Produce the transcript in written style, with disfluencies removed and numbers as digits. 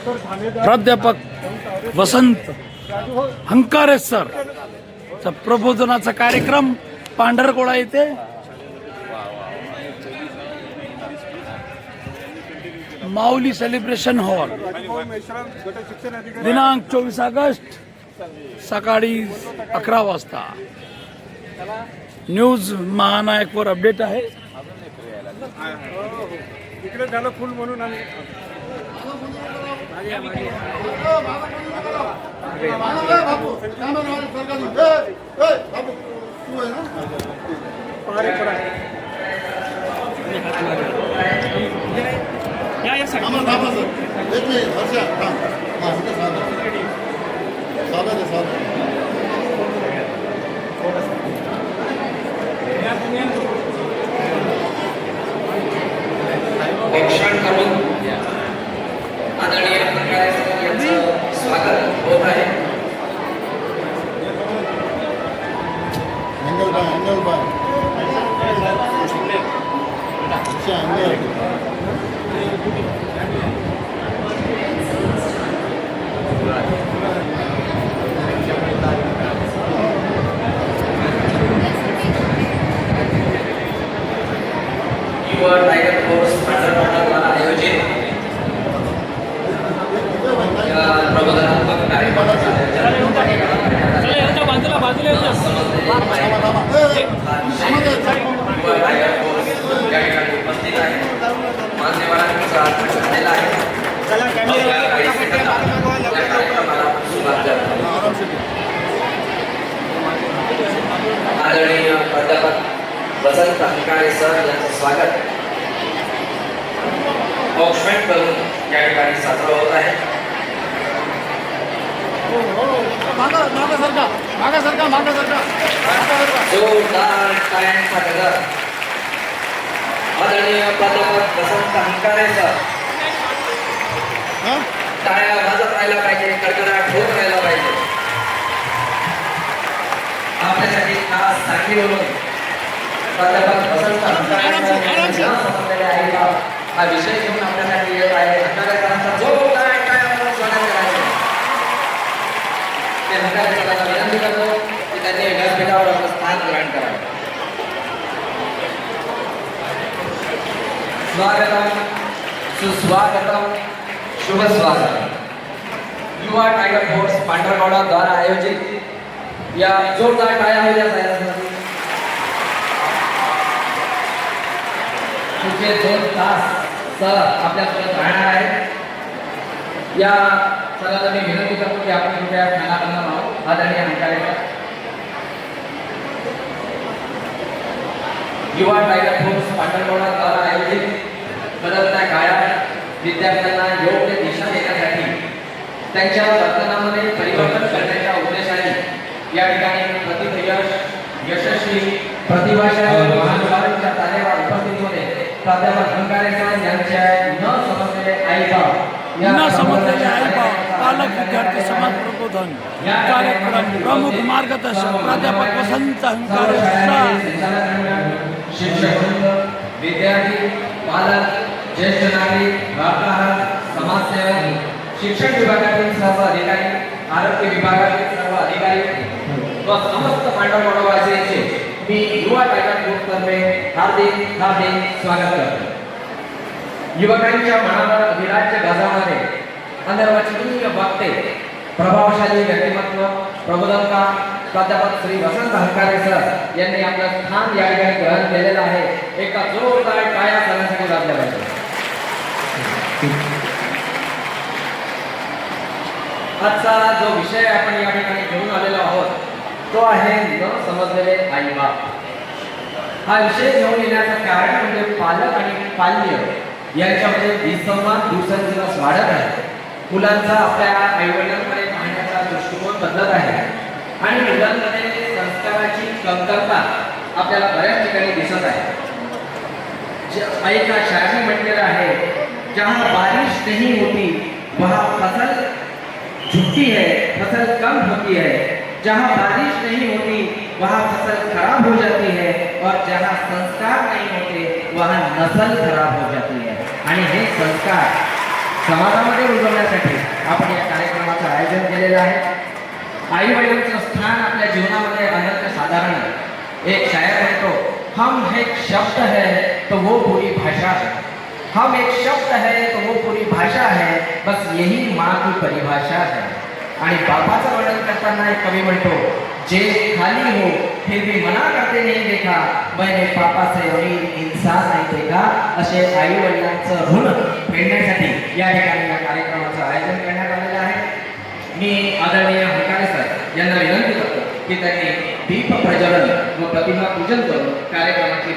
प्राध्यापक वसंत हंकारे सर चा प्रबोधनाचा कार्यक्रम पांढरकोळा येथे माऊली सेलिब्रेशन हॉल दिनांक 24 ऑगस्ट सकाळी 11 वाजता. न्यूज महानायक वर अपडेट आहे. इकडे झालं फुल म्हणून आम्ही औक्षण करून आदरणीय हंकारे सर यांचं स्वागत होत आहे. युवा टायगर फोर्स पांढरकवडा आयोजित प्रबोधनात्मक कार्यक्रमाचं युवा टायगर फोर्स या ठिकाणी उपस्थित आहे. मान्यवरांचा आगमन झालेला आहे. या कार्यक्रमाला सुरुवात करतो. आदरणीय प्राध्यापक वसंत हंकारे सर यांचं स्वागत औक्षण करून या ठिकाणी साजरा होत आहे. जोरदार टाळ्यांचा गजर. आदरणीय प्राध्यापक वसंत हंकारे सर टाळ्या वाजत राहायला पाहिजे, कडकडाट होत राहायला पाहिजे. आपल्यासाठी खास सांगलीवरून प्राध्यापक वसंत हंकारे सर हा विषय घेऊन आपल्यासाठी येत आहे. हंकारेकरांचा जोरदार टाळ्यांचा स्वागत करायचं. ते हंकारेकरांना विनंती करतो की त्यांनी व्यासपीठावर आपलं स्थान ग्रहण करावं. स्वागतम सुस्वागतम शुभ स्वागत. युवा टायगर फोर्स पांढरकवडा द्वारा आयोजित या जोरदार टाळ्या होत्या तयार. पुढचे 2 तास सर आपल्यासोबत राहणार आहेत. या सरांना मी विनंती करतो की आपण कृपया खानाबंद व्हावं. आदरणीय हंकारे सर. युवा टायगर फोर्स पांढरकवडा द्वारा आयोजित बदलत्या काळात विद्यार्थ्यांना योग्य दिशा देण्यासाठी त्यांच्या वर्तनामध्ये परिवर्तन करण्याच्या उद्देशाने या ठिकाणी प्रतियश यशस्वी प्रतिभाशाली महानुभावांच्या तालेवर उपस्थित होते. प्राध्यापक हंकारे सर यांच्या न समजलेले आईबाप पालक विद्यार्थी समाज प्रबोधन कार्यक्रम प्रमुख मार्गदर्शक प्राध्यापक वसंत हंकारे सर. शिक्षक विद्यार्थी पालक ज्येष्ठ नागरिक वार्ताहर समाजसेवक शिक्षण विभागातील सर्व अधिकारी आरोग्य विभागातील सर्व अधिकारी व समस्त पांढरकवडावासीयांचे मी युवा टायगर फोर्सतर्फे हार्दिक स्वागत करतो. युवकांच्या मनावर अभिराज्य गाजवणारे अनिर्वचनीय वक्ते प्रभावशाली व्यक्तिमत्व प्रबोधनकार प्राध्यापक श्री वसंत हंकारे सर यांनी आपलं स्थान या ठिकाणी ग्रहण केलेलं आहे. एका जोरदार टाळ्या सरांसाठी वाजल्या पाहिजे. आजचा जो विषय आपण या ठिकाणी घेऊन आलेलो आहोत तो आहे न समजलेले आईबाप. हा विषय घेऊन येण्याचं कारण म्हणजे पालक आणि पाल्य यांच्यामध्ये विसंवाद दिवसेंदिवस वाढत आहे. मुलांचा आपल्या आईवडिलांकडे पाहण्याचा दृष्टिकोन बदलत आहे आणि मुलांमध्ये संस्काराची कमतरता आपल्याला बऱ्याच ठिकाणी दिसत आहे. एका शायरी म्हटलेलं आहे, जहां बारिश नहीं होती वहां फसल झुकती है, फसल कम होती है. जहां बारिश नहीं होती वहां फसल खराब हो जाती है और जहां संस्कार नहीं होते वहां नस्ल खराब हो जाती है. आणि हे संस्कार समाजामध्ये रुजवण्यासाठी आपण या कार्यक्रमाचं आयोजन केलेलं आहे. आई वडिलांचं स्थान आपल्या जीवनामध्ये अनंत साधारण आहे. एक शायर म्हणतो, हम एक शब्द है तो वो पूरी भाषा है. हम एक शब्द है तो वो पूरी भाषा है, बस यही माँ की परिभाषा है. आणि बापाचं वर्णन करताना एक कवी म्हणतो, जे खाली हो फिर भी मना करते नहीं देखा, मैंने पापा से अमीर इंसान नहीं देखा. असे आई वडिलांचं ऋण फेडण्यासाठी या ठिकाणी या कार्यक्रमाचं आयोजन करण्यात आलेलं आहे. मी आदरणीय हंकारे सर यांना विनंती करतो की त्यांनी दीप प्रज्वलन व प्रतिमा पूजन करून कार्यक्रमाची